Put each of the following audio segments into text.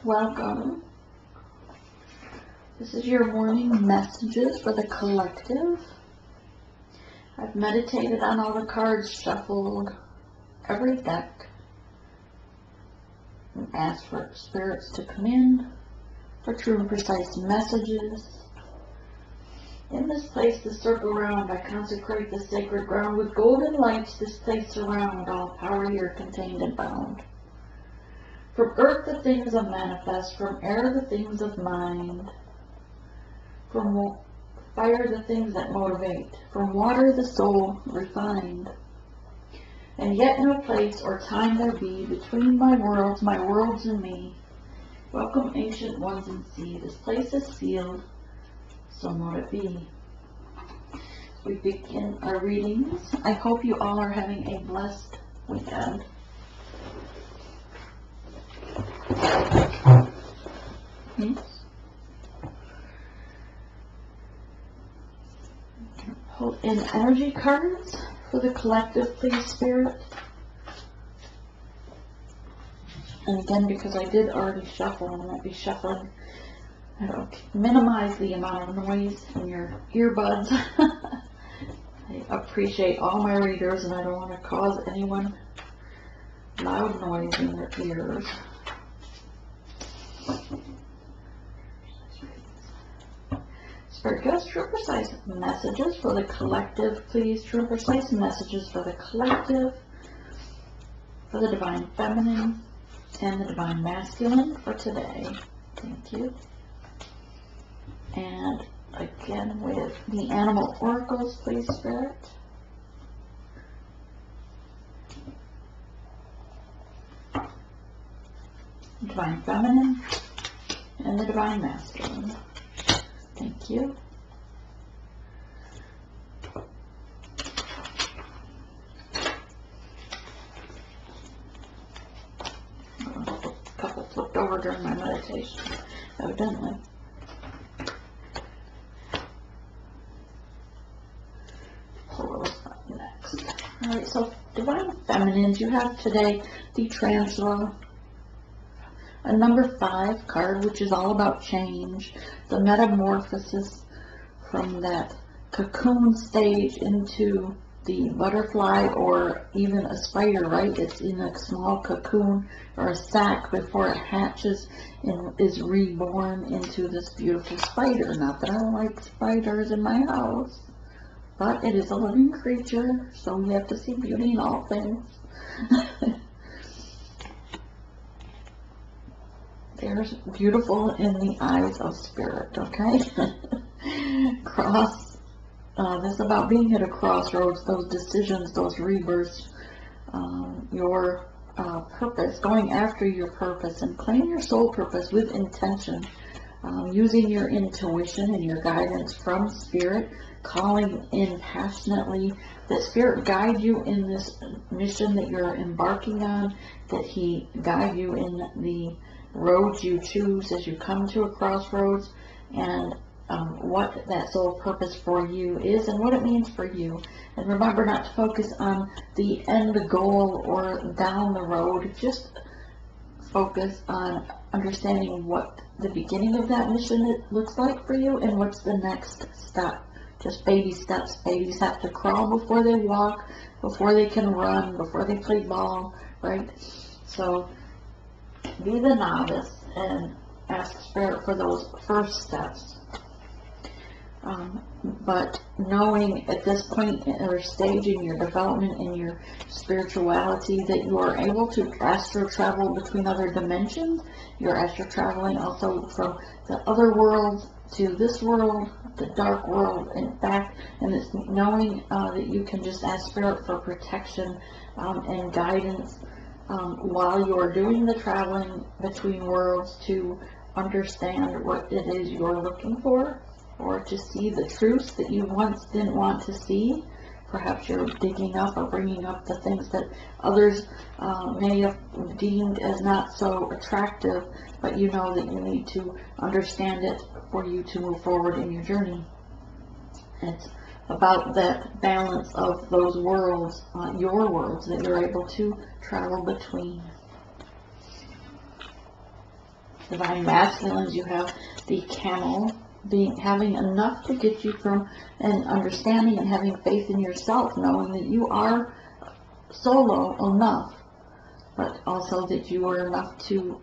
Welcome. This is your morning messages for the collective. I've meditated on all the cards, shuffled every deck, and asked for spirits to come in for true and precise messages. In this place to circle around, I consecrate the sacred ground with golden lights. This place surround all power here contained and bound. From earth the things of manifest, from air the things of mind, from fire the things that motivate, from water the soul refined. And yet no place or time there be between my worlds and me. Welcome ancient ones and see, this place is sealed, so mote it be. We begin our readings. I hope you all are having a blessed weekend. Hold in energy cards for the collective, please, Spirit. And again, because I did already shuffle, I won't be shuffling. I don't minimize the amount of noise in your earbuds. I appreciate all my readers, and I don't want to cause anyone loud noise in their ears. Spirit gives true and precise messages for the collective, please. True and precise messages for the collective, for the divine feminine and the divine masculine for today. Thank you. And again with the animal oracles, please, Spirit. Divine feminine and the divine masculine. Thank you. A couple flipped over during my meditation, evidently. Pull those up next. Alright, so divine feminines, you have today the transfer. A number 5 card, which is all about change, the metamorphosis from that cocoon stage into the butterfly or even a spider, right? It's in a small cocoon or a sac before it hatches and is reborn into this beautiful spider. Not that I don't like spiders in my house, but it is a living creature, so we have to see beauty in all things. There's beautiful in the eyes of spirit, okay? This is about being at a crossroads, those decisions, those rebirths, your purpose, going after your purpose and claim your soul purpose with intention, using your intuition and your guidance from spirit, calling in passionately that spirit guide you in this mission that you're embarking on, that he guide you in the roads you choose as you come to a crossroads, and what that soul purpose for you is and what it means for you. And remember not to focus on the end goal or down the road. Just focus on understanding what the beginning of that mission looks like for you and what's the next step. Just baby steps. Babies have to crawl before they walk, before they can run, before they play ball, right? So be the novice and ask spirit for those first steps. But knowing at this point or stage in your development, in your spirituality, that you are able to astral travel between other dimensions. You're astral traveling also from the other worlds to this world, the dark world, and back. And it's knowing that you can just ask spirit for protection and guidance while you're doing the traveling between worlds, to understand what it is you're looking for, or to see the truths that you once didn't want to see. Perhaps you're digging up or bringing up the things that others may have deemed as not so attractive, but you know that you need to understand it for you to move forward in your journey. It's about that balance of those worlds, your worlds, that you're able to travel between. Divine masculines, you have the camel, having enough to get you from an understanding and having faith in yourself, knowing that you are solo enough, but also that you are enough to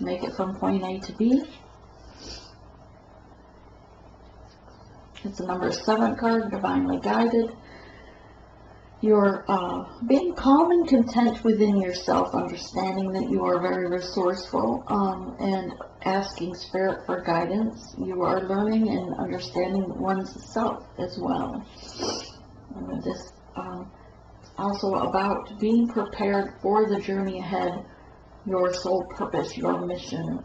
make it from point A to B. It's the number 7 card, divinely guided. You're being calm and content within yourself, understanding that you are very resourceful, and asking Spirit for guidance. You are learning and understanding one's self as well. And this also about being prepared for the journey ahead, your soul purpose, your mission,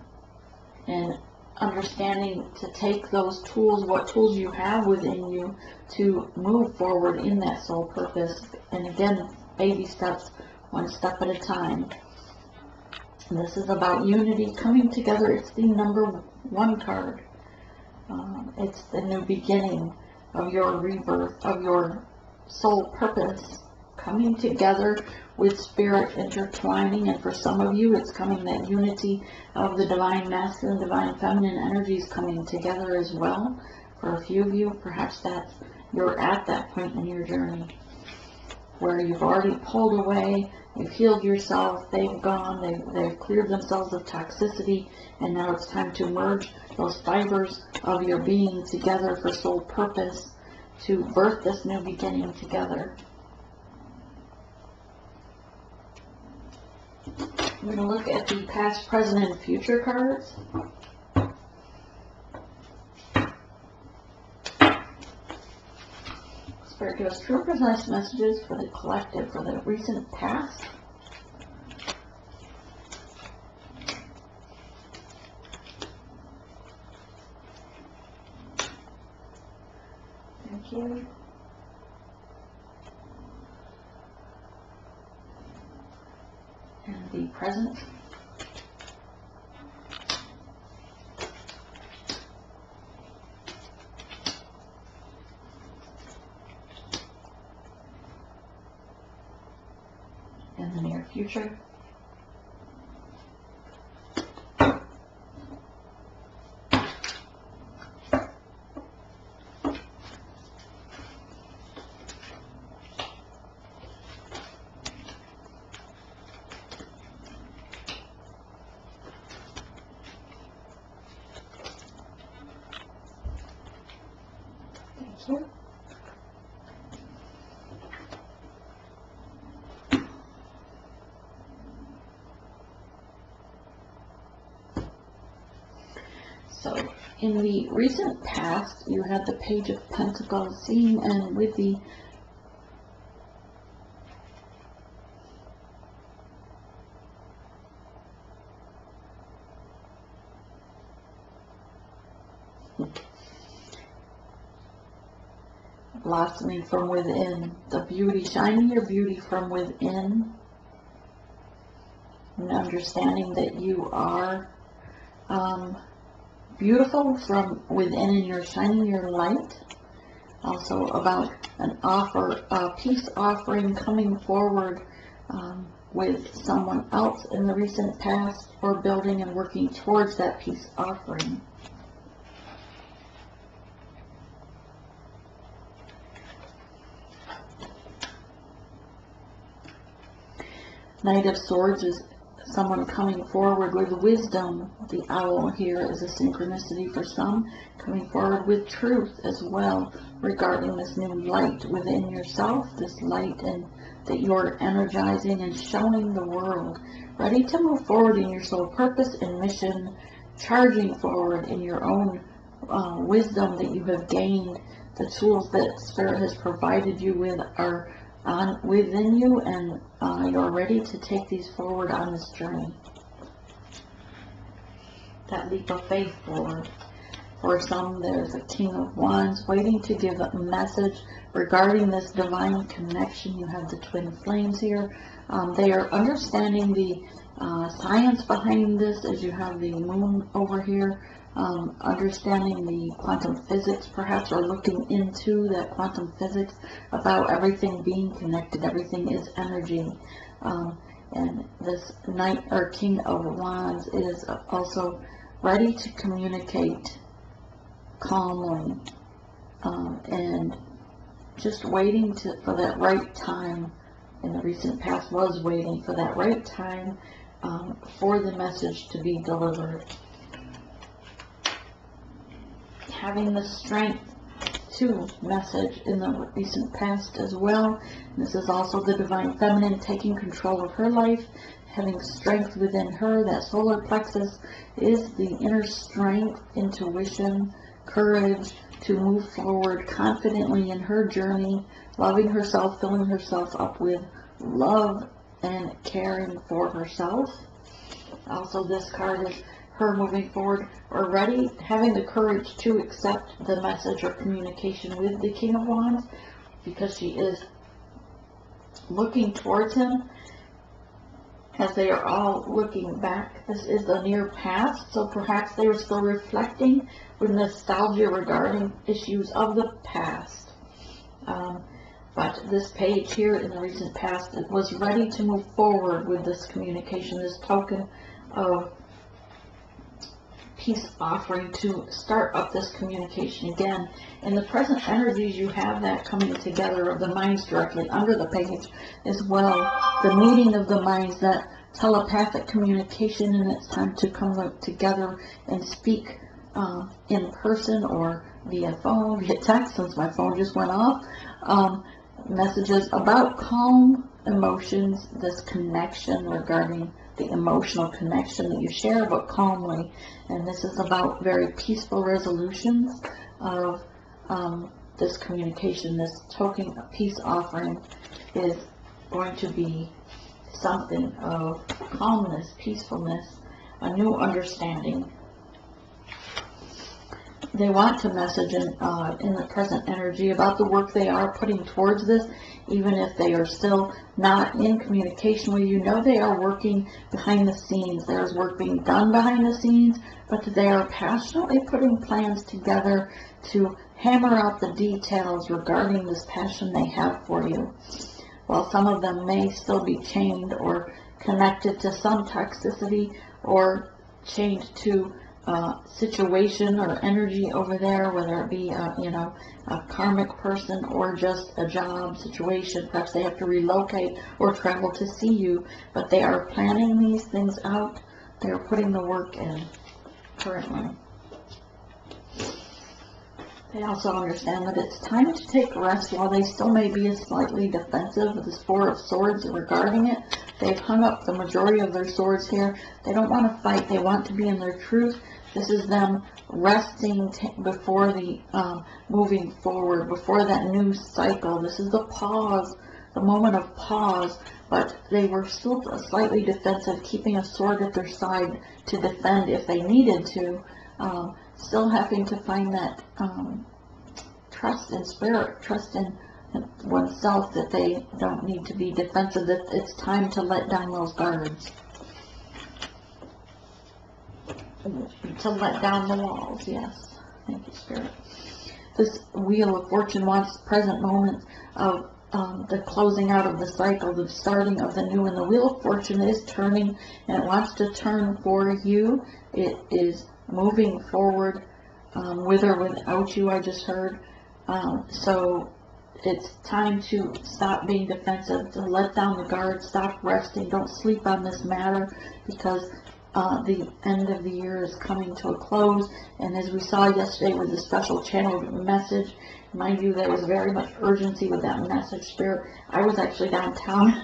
and understanding to take those tools, what tools you have within you, to move forward in that soul purpose. And again, baby steps, one step at a time. And this is about unity, coming together. It's the number 1 card. It's the new beginning of your rebirth, of your soul purpose, coming together with Spirit, intertwining. And for some of you, it's coming, that unity of the divine masculine, divine feminine energies coming together as well. For a few of you, perhaps you're at that point in your journey where you've already pulled away, you've healed yourself, they've gone, they've cleared themselves of toxicity, and now it's time to merge those fibers of your being together for soul purpose, to birth this new beginning together. I'm going to look at the past, present, and future cards. Spirit, give us true, precise messages for the collective, for the recent past. Thank you. And the present. And the near future. Thank you. So, in the recent past, you had the Page of Pentacles seen, and with the blossoming from within, the beauty, shining your beauty from within, and understanding that you are beautiful from within, and you're shining your light. Also about an offer, a peace offering coming forward with someone else in the recent past, or building and working towards that peace offering. Knight of Swords is someone coming forward with wisdom. The owl here is a synchronicity for some, coming forward with truth as well regarding this new light within yourself, this light and that you're energizing and showing the world, ready to move forward in your soul purpose and mission, charging forward in your own wisdom that you have gained. The tools that Spirit has provided you with are within you, and you're ready to take these forward on this journey. That leap of faith forward. For some, there's a King of Wands waiting to give a message regarding this divine connection. You have the twin flames here. They are understanding the science behind this, as you have the moon over here. Understanding the quantum physics, perhaps, or looking into that quantum physics about everything being connected. Everything is energy. And this Knight or King of Wands is also ready to communicate calmly, and just waiting for that right time. In the recent past was waiting for that right time for the message to be delivered. Having the strength to message in the recent past as well. This is also the divine feminine taking control of her life, having strength within her. That solar plexus is the inner strength, intuition, courage to move forward confidently in her journey, loving herself, filling herself up with love and caring for herself. Also, this card is her moving forward or ready, having the courage to accept the message or communication with the King of Wands, because she is looking towards him as they are all looking back. This is the near past, so perhaps they are still reflecting with nostalgia regarding issues of the past. But this page here in the recent past, it was ready to move forward with this communication, this token of peace offering to start up this communication again. In the present energies, you have that coming together of the minds directly under the page as well. The meeting of the minds, that telepathic communication, and it's time to come together and speak in person or via phone, via text, since my phone just went off. Messages about calm emotions, this connection regarding the emotional connection that you share, but calmly. And this is about very peaceful resolutions of this communication. This token peace offering is going to be something of calmness, peacefulness, a new understanding. They want to message in the present energy about the work they are putting towards this, even if they are still not in communication with you. Know they are working behind the scenes. There's work being done behind the scenes, but they are passionately putting plans together to hammer out the details regarding this passion they have for you. While some of them may still be chained or connected to some toxicity or chained to situation or energy over there, whether it be a karmic person or just a job situation. Perhaps they have to relocate or travel to see you, but they are planning these things out. They are putting the work in currently. They also understand that it's time to take rest. While they still may be slightly defensive with this Four of Swords regarding it, they've hung up the majority of their swords here. They don't want to fight. They want to be in their truth. This is them resting before the moving forward, before that new cycle. This is the pause, the moment of pause, but they were still slightly defensive, keeping a sword at their side to defend if they needed to. Still having to find that trust in spirit, trust in oneself, that they don't need to be defensive, that it's time to let down those guards, to let down the walls. Yes, thank you, Spirit. This Wheel of Fortune wants present moment of the closing out of the cycle, the starting of the new, and the Wheel of Fortune is turning, and it wants to turn for you. It is moving forward with or without you, I just heard. So it's time to stop being defensive, to let down the guard, stop resting, don't sleep on this matter, because the end of the year is coming to a close. And as we saw yesterday with the special channeled message, mind you, there was very much urgency with that message, Spirit. I was actually downtown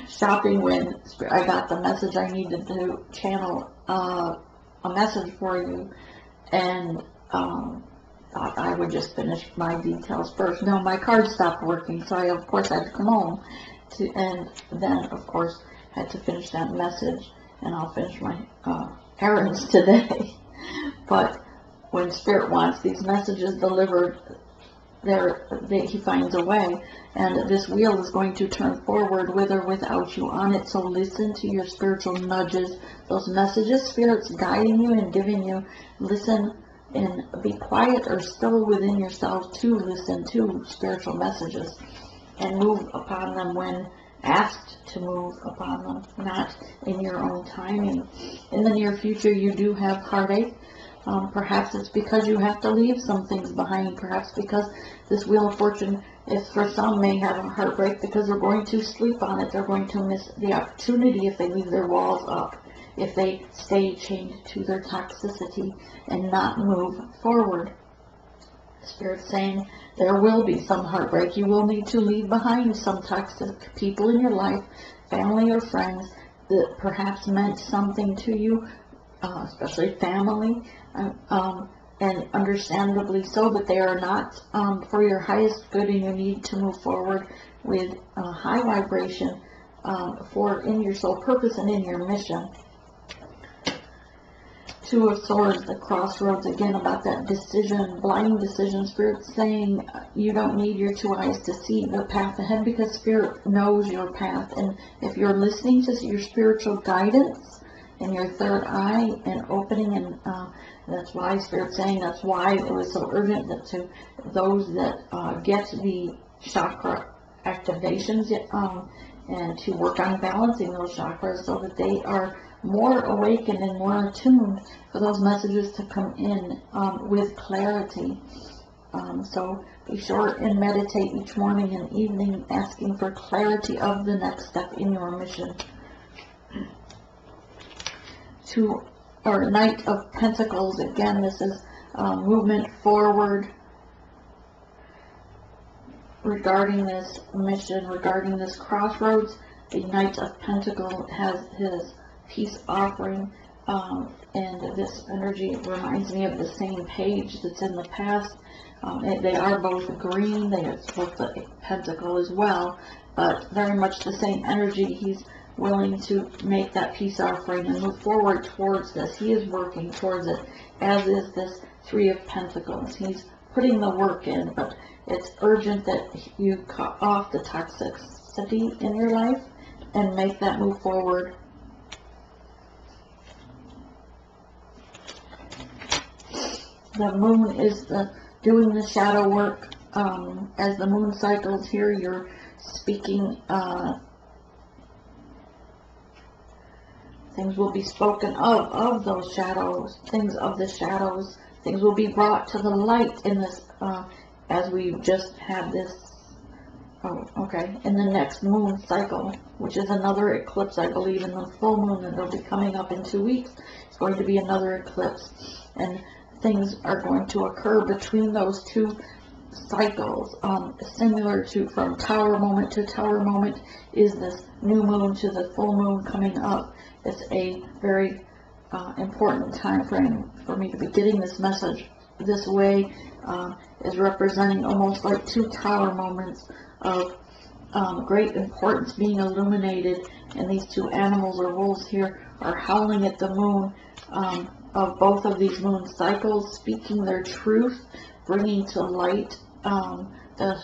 shopping when I got the message I needed to channel a message for you, and thought I would just finish my details first. No, my card stopped working, so I of course had to come home and then of course had to finish that message, and I'll finish my errands today. But when Spirit wants these messages delivered, he finds a way, and this wheel is going to turn forward with or without you on it. So listen to your spiritual nudges, those messages Spirit's guiding you and giving you. Listen and be quiet or still within yourself to listen to spiritual messages, and move upon them when asked to move upon them, not in your own timing. In the near future, you do have heartache. Perhaps it's because you have to leave some things behind. Perhaps because this Wheel of Fortune, is for some, may have a heartbreak because they're going to sleep on it. They're going to miss the opportunity if they leave their walls up, if they stay chained to their toxicity and not move forward. Spirit's saying there will be some heartbreak. You will need to leave behind some toxic people in your life, family or friends that perhaps meant something to you, especially family, and understandably so, but they are not for your highest good, and you need to move forward with a high vibration for in your soul purpose and in your mission. Two of Swords, the crossroads, again about that decision, blind decision. Spirit's saying you don't need your two eyes to see the path ahead, because Spirit knows your path. And if you're listening to your spiritual guidance and your third eye and opening, and that's why Spirit's saying that's why it was so urgent that to those that get the chakra activations and to work on balancing those chakras so that they are more awakened and more attuned for those messages to come in with clarity. So be sure and meditate each morning and evening, asking for clarity of the next step in your mission. Knight of Pentacles, again, this is movement forward regarding this mission, regarding this crossroads. The Knight of Pentacles has his peace offering, and this energy reminds me of the same page that's in the past. They are both green, it's both the pentacle as well, but very much the same energy. He's willing to make that peace offering and move forward towards this. He is working towards it, as is this Three of Pentacles. He's putting the work in, but it's urgent that you cut off the toxicity in your life and make that move forward. The moon is doing the shadow work. As the moon cycles here, you're speaking, things will be spoken of those shadows, things of the shadows. Things will be brought to the light in this, as we just had this, in the next moon cycle, which is another eclipse, I believe, in the full moon that will be coming up in 2 weeks. It's going to be another eclipse, and things are going to occur between those two cycles, similar to from tower moment to tower moment is this new moon to the full moon coming up. It's a very important time frame for me to be getting this message this way. Is representing almost like two tower moments of great importance being illuminated, and these two animals or wolves here are howling at the moon of both of these moon cycles, speaking their truth, bringing to light the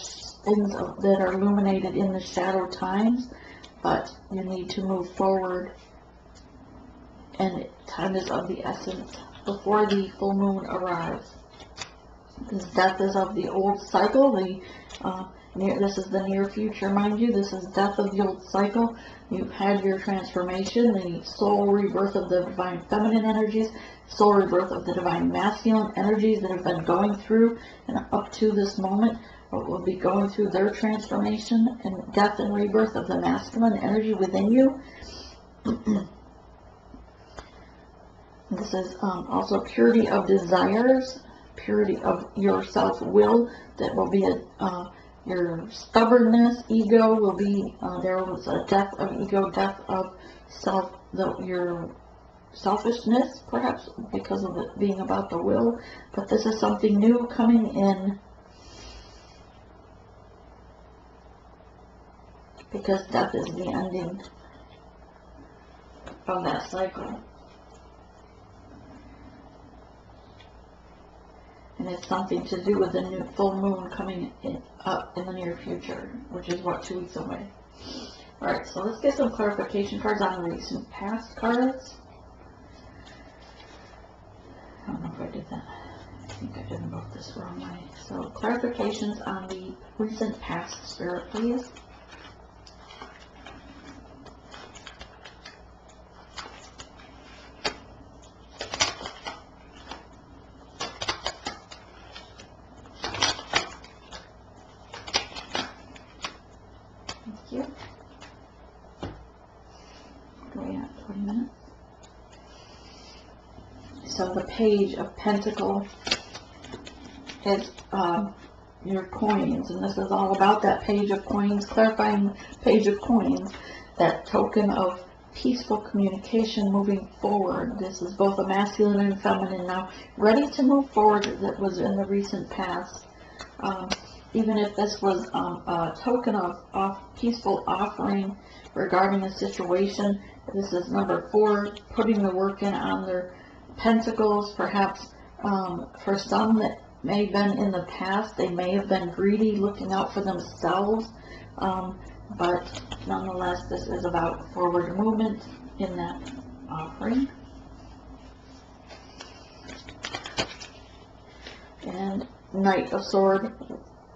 things that are illuminated in the shadow times. But you need to move forward, and time is of the essence before the full moon arrives. This death is of the old cycle. This is the near future, mind you. This is death of the old cycle. You've had your transformation, the soul rebirth of the divine feminine energies, soul rebirth of the divine masculine energies that have been going through and up to this moment, but will be going through their transformation, and death and rebirth of the masculine energy within you. This is also purity of desires, purity of your self-will. That will be your stubbornness, ego will be, there was a death of ego, death of your selfishness, perhaps because of it being about the will. But this is something new coming in, because death is the ending of that cycle. And it's something to do with the new full moon coming up in the near future, which is, 2 weeks away. Alright, so let's get some clarification cards on the recent past cards. I don't know if I did that. I think I did both this wrong way. So clarifications on the recent past, Spirit, please. of the Page of Pentacles is your coins, and this is all about that Page of Coins, clarifying Page of Coins, that token of peaceful communication moving forward. This is both a masculine and feminine now, ready to move forward, that was in the recent past. Even if this was a token of peaceful offering regarding a situation, this is number 4, putting the work in on their pentacles. Perhaps for some that may have been in the past, they may have been greedy, looking out for themselves, but nonetheless, this is about forward movement in that offering. And Knight of Swords,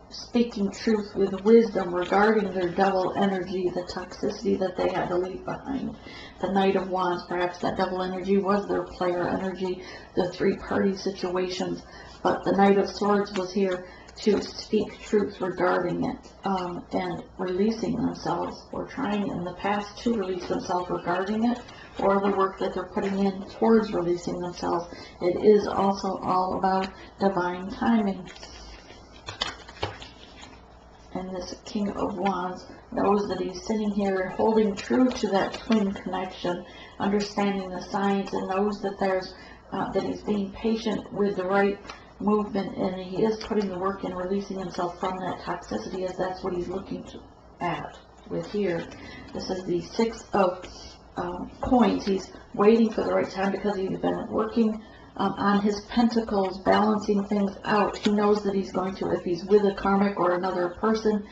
speaking truth with wisdom regarding their devil energy, the toxicity that they had to leave behind. The Knight of Wands, perhaps that devil energy was their player energy, the 3-party situations, but the Knight of Swords was here to speak truth regarding it, and releasing themselves, or trying in the past to release themselves regarding it, or the work that they're putting in towards releasing themselves. It is also all about divine timing. And this King of Wands knows that he's sitting here holding true to that twin connection, understanding the signs, and knows that there's that he's being patient with the right movement, and he is putting the work in releasing himself from that toxicity, as that's what he's looking at with here. This is the 6 of coins. He's waiting for the right time because he's been working on his pentacles, balancing things out. He knows that he's going to, if he's with a karmic or another person,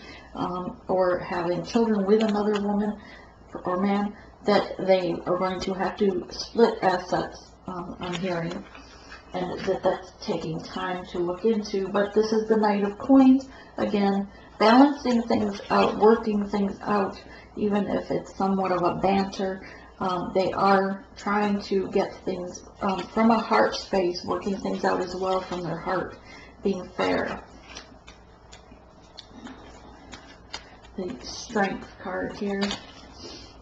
or having children with another woman or man, that they are going to have to split assets, I'm hearing, and that's taking time to look into. But this is the Knight of Coins, again, balancing things out, working things out, even if it's somewhat of a banter. They are trying to get things from a heart space, working things out as well from their heart, being fair. The Strength card here,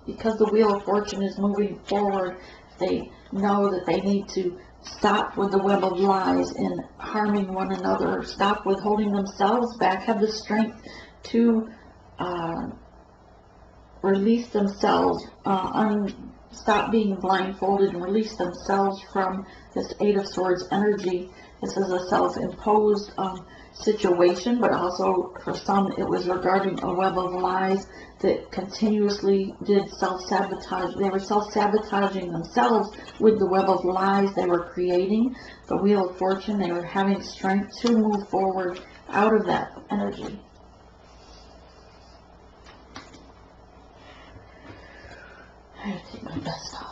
because the Wheel of Fortune is moving forward, they know that they need to stop with the web of lies and harming one another, stop with holding themselves back, have the strength to release themselves, stop being blindfolded and release themselves from this 8 of Swords energy. This is a self-imposed situation, but also for some it was regarding a web of lies that continuously did self-sabotage. They were self-sabotaging themselves with the web of lies they were creating. The Wheel of Fortune, they were having strength to move forward out of that energy. I have to take my vest off.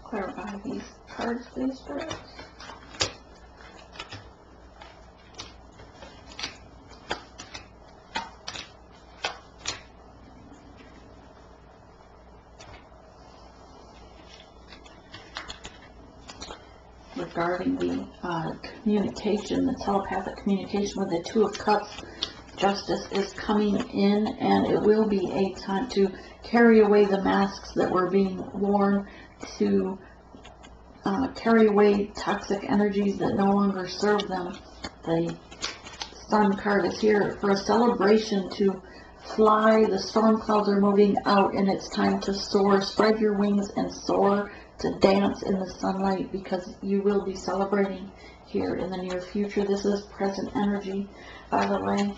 Clarify these cards, please, Spirit. Regarding the communication, the telepathic communication with the 2 of Cups, justice is coming in, and it will be a time to carry away the masks that were being worn, to carry away toxic energies that no longer serve them. The Sun card is here for a celebration, to fly. The storm clouds are moving out, and it's time to soar. Spread your wings and soar, to dance in the sunlight, because you will be celebrating here in the near future. This is present energy, by the way.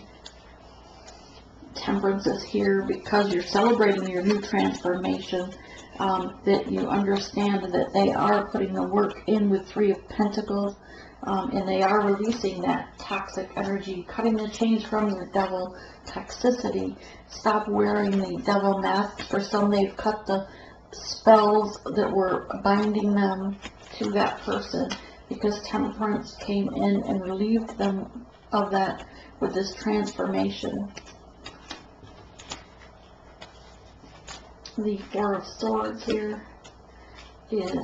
Temperance is here because you're celebrating your new transformation, that you understand that they are putting the work in with 3 of Pentacles, and they are releasing that toxic energy, cutting the chains from your devil toxicity. Stop wearing the devil masks. For some, they've cut the spells that were binding them to that person, because Temperance came in and relieved them of that with this transformation. The Four of Swords here is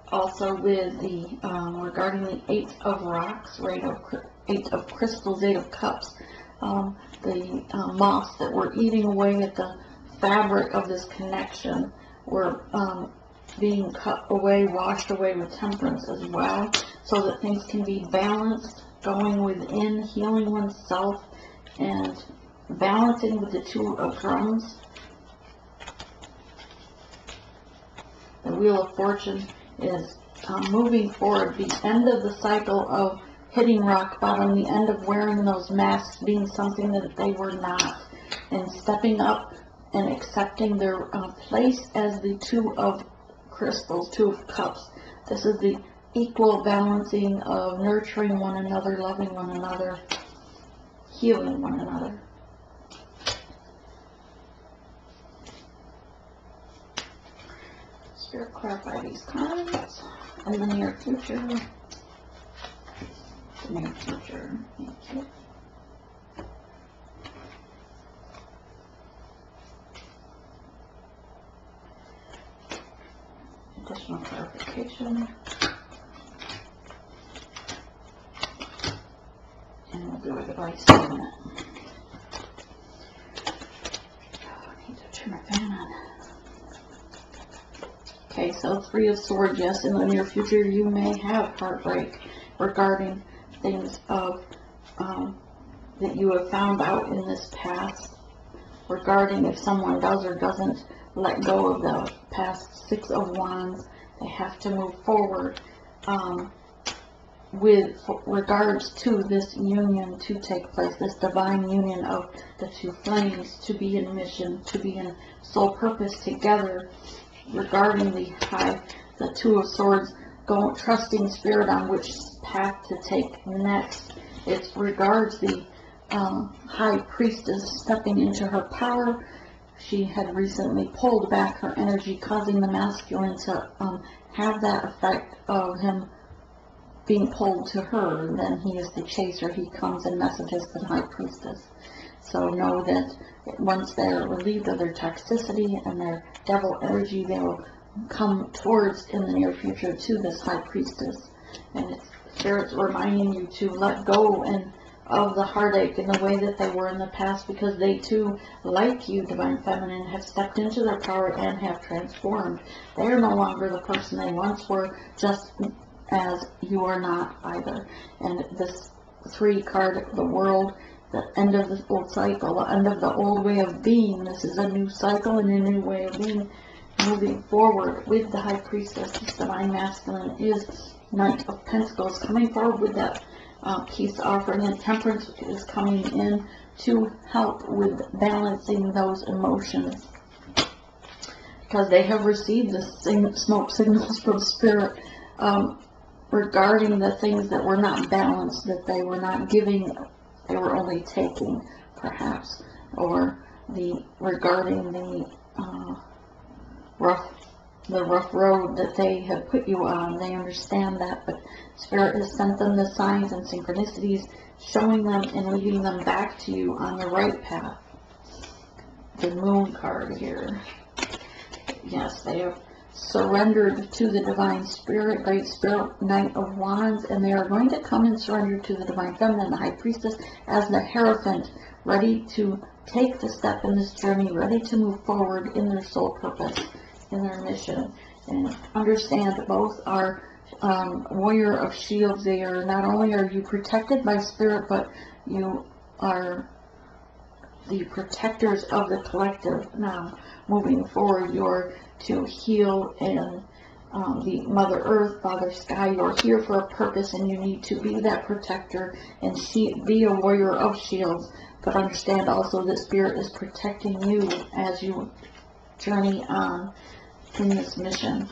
also with the, regarding the Eight of Rocks, Eight of Crystals, Eight of Cups, the moths that were eating away at the fabric of this connection were being cut away, washed away with temperance as well, so that things can be balanced, going within, healing oneself, and balancing with the Two of Drums. The Wheel of Fortune is moving forward, the end of the cycle of hitting rock bottom, the end of wearing those masks, being something that they were not, and stepping up and accepting their place as the Two of Crystals, Two of Cups. This is the equal balancing of nurturing one another, loving one another, healing one another. Spirit, clarify these cards in the near future. The near future. Thank you. Additional clarification. And we'll do a device statement. I need to turn my fan on. Okay, so Three of Swords, yes, in the near future you may have heartbreak regarding things of that you have found out in this past, regarding if someone does or doesn't let go of the past. Six of Wands, they have to move forward with regards to this union to take place, this divine union of the two flames, to be in mission, to be in soul purpose together. Regarding the Two of Swords, trusting Spirit on which path to take next. It regards the High Priestess stepping into her power. She had recently pulled back her energy, causing the masculine to have that effect of him being pulled to her, and then he is the chaser. He comes and messages the High Priestess. So know that once they're relieved of their toxicity and their devil energy, they will come towards in the near future to this High Priestess. And Spirit's reminding you to let go of the heartache in the way that they were in the past, because they too, like you, Divine Feminine, have stepped into their power and have transformed. They are no longer the person they once were, just as you are not either. And this 3 card, the World, the end of the old cycle, the end of the old way of being. This is a new cycle and a new way of being, moving forward with the High Priestess. This Divine Masculine is Knight of Pentacles, coming forward with that peace offering, and Temperance is coming in to help with balancing those emotions, because they have received the smoke signals from Spirit regarding the things that were not balanced, that they were not giving, they were only taking, perhaps, or regarding the rough road that they have put you on. They understand that, but Spirit has sent them the signs and synchronicities, showing them and leading them back to you on the right path. The Moon card here. Yes, they have surrendered to the Divine Spirit, Great Spirit, Knight of Wands, and they are going to come and surrender to the Divine Feminine, the High Priestess, as the Hierophant, ready to take the step in this journey, ready to move forward in their soul purpose, in their mission. And understand both are warrior of shields. They are, not only are you protected by Spirit, but you are the protectors of the collective. Now, moving forward, you're to heal and the Mother Earth, Father Sky. You're here for a purpose, and you need to be that protector and be a warrior of shields. But understand also that Spirit is protecting you as you journey on in this mission.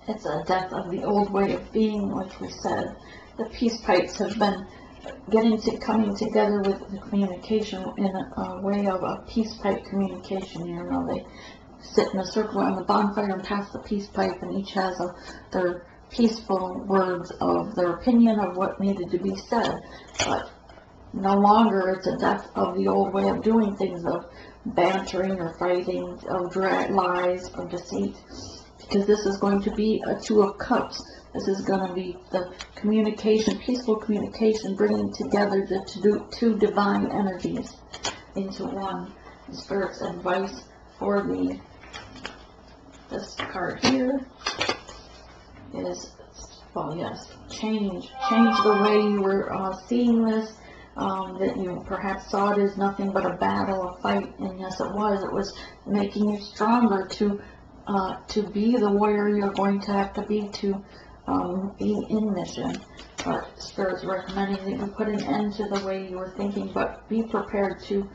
It's a death of the old way of being, like we said. The peace pipes have been coming together with the communication in a way of a peace pipe communication. You know, they sit in a circle around the bonfire and pass the peace pipe, and each has their peaceful words of their opinion of what needed to be said. But no longer it's a death of the old way of doing things, of bantering or fighting, of lies, of deceit, because this is going to be a Two of Cups. This is going to be the communication, peaceful communication, bringing together the two divine energies into one. The Spirit's advice for this card here is, well, yes, change the way you were seeing this, that you perhaps saw it as nothing but a battle, a fight, and yes, it was making you stronger to be the warrior you're going to have to be to be in mission. But Spirit's recommending that you put an end to the way you were thinking, but be prepared to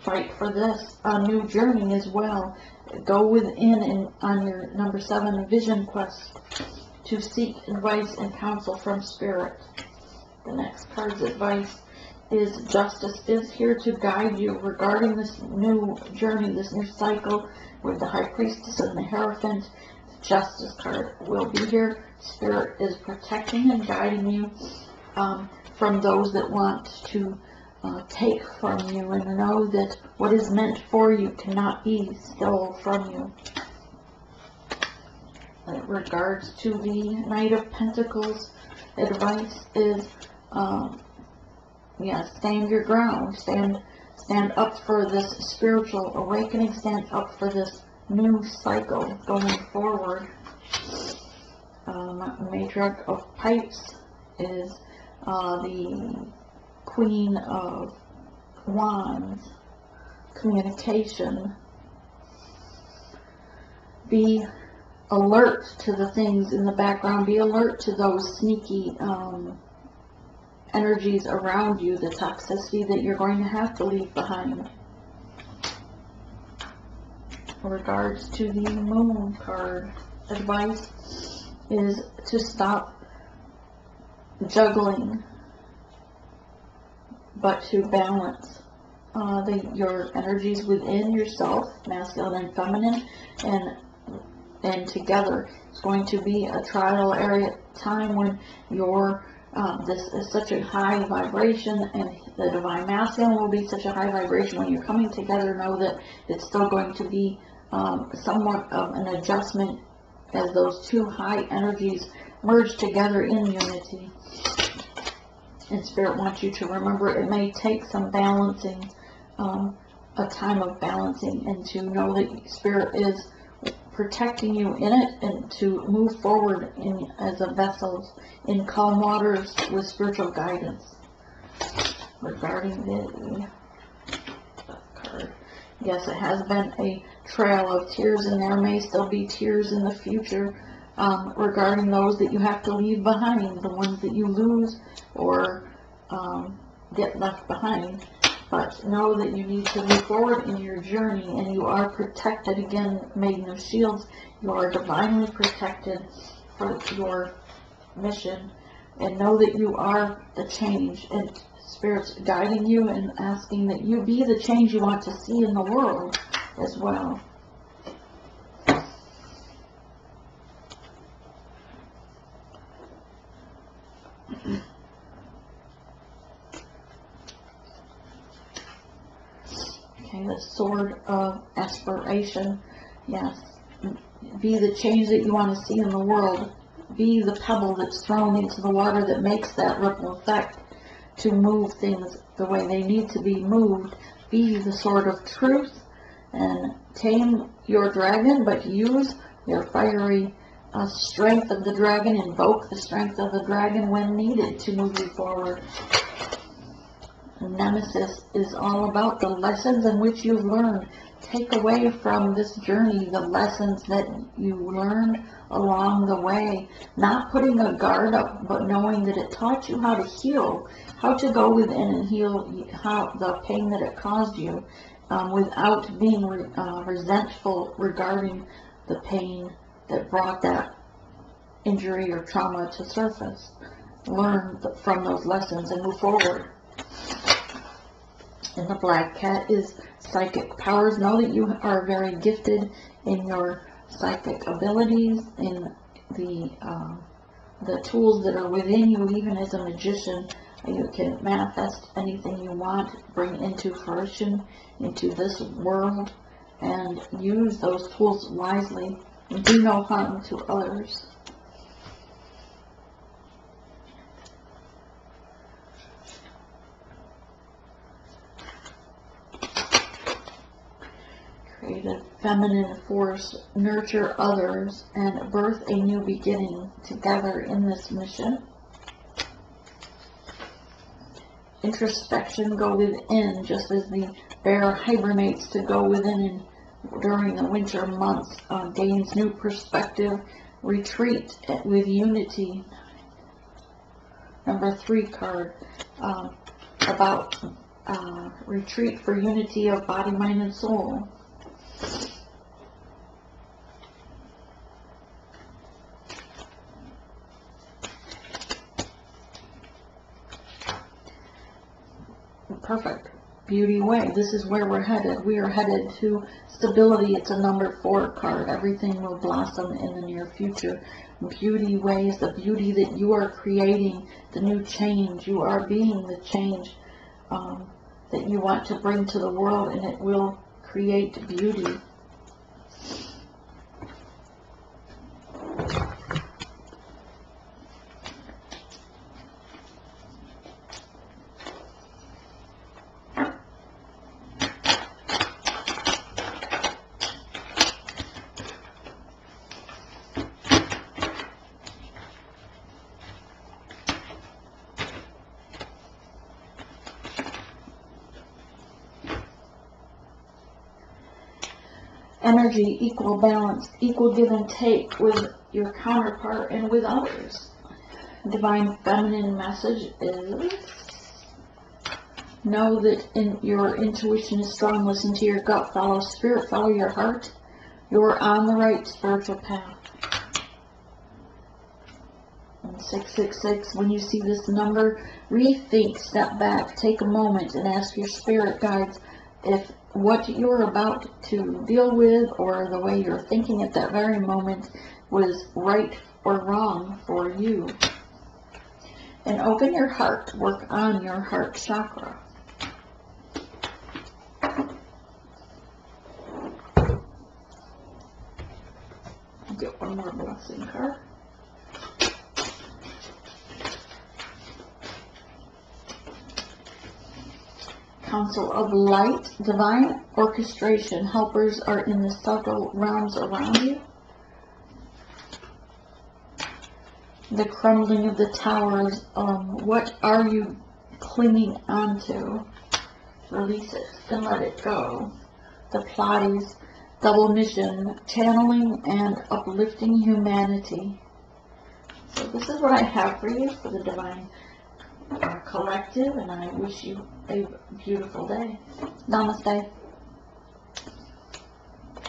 fight for this new journey as well. Go within and on your number 7 vision quest to seek advice and counsel from Spirit. The next card's advice is Justice is here to guide you regarding this new journey, this new cycle with the High Priestess and the Hierophant. The Justice card will be here. Spirit is protecting and guiding you from those that want to take from you, and know that what is meant for you cannot be stolen from you. In regards to the Knight of Pentacles, advice is, stand your ground, stand up for this spiritual awakening, stand up for this new cycle going forward. Matriarch of Pipes is the Queen of Wands, communication. Be alert to the things in the background. Be alert to those sneaky energies around you, the toxicity that you're going to have to leave behind. In regards to the Moon card, advice is to stop juggling, but to balance your energies within yourself, masculine and feminine, and together. It's going to be a trial area time when this is such a high vibration, and the divine masculine will be such a high vibration. When you're coming together, know that it's still going to be somewhat of an adjustment as those two high energies merge together in unity. And Spirit wants you to remember it may take some balancing, a time of balancing, and to know that Spirit is protecting you in it, and to move forward as a vessel in calm waters with spiritual guidance. Regarding the card, yes, it has been a trail of tears, and there may still be tears in the future regarding those that you have to leave behind, the ones that you lose or get left behind. But know that you need to move forward in your journey, and you are protected. Again, Maiden of Shields, you are divinely protected for your mission. And know that you are the change, and Spirit's guiding you and asking that you be the change you want to see in the world as well. Okay, the Sword of Aspiration. Yes, be the change that you want to see in the world. Be the pebble that's thrown into the water that makes that ripple effect to move things the way they need to be moved. Be the sword of truth and tame your dragon, but use your fiery strength of the dragon. Invoke the strength of the dragon when needed to move you forward. Nemesis is all about the lessons in which you've learned. Take away from this journey the lessons that you learned along the way. Not putting a guard up, but knowing that it taught you how to heal, how to go within and heal the pain that it caused you, without being resentful regarding the pain that brought that injury or trauma to surface. Learn from those lessons and move forward. And the Black Cat is psychic powers. Know that you are very gifted in your psychic abilities, in the tools that are within you, even as a magician. You can manifest anything you want, bring into fruition, into this world, and use those tools wisely and do no harm to others. Create a feminine force, nurture others, and birth a new beginning together in this mission. Introspection, go within, just as the bear hibernates to go within during the winter months, gains new perspective, retreat with unity. Number 3 card, about retreat for unity of body, mind, and soul. Perfect. Beauty way. This is where we're headed. We are headed to stability. It's a number 4 card. Everything will blossom in the near future. Beauty way is the beauty that you are creating, the new change. You are being the change that you want to bring to the world, and it will create beauty. Energy, equal balance, equal give and take with your counterpart and with others. Divine feminine message is, know that your intuition is strong. Listen to your gut, follow spirit, follow your heart. You're on the right spiritual path. And 666, when you see this number, rethink, step back, take a moment and ask your spirit guides if what you're about to deal with or the way you're thinking at that very moment was right or wrong for you. And open your heart, work on your heart chakra. I'll get one more blessing card. Council of Light, divine orchestration. Helpers are in the subtle realms around you. The crumbling of the towers. What are you clinging onto? Release it and let it go. The Pleiades, double mission, channeling and uplifting humanity. So this is what I have for you for the Divine Collective, and I wish you a beautiful day. Namaste.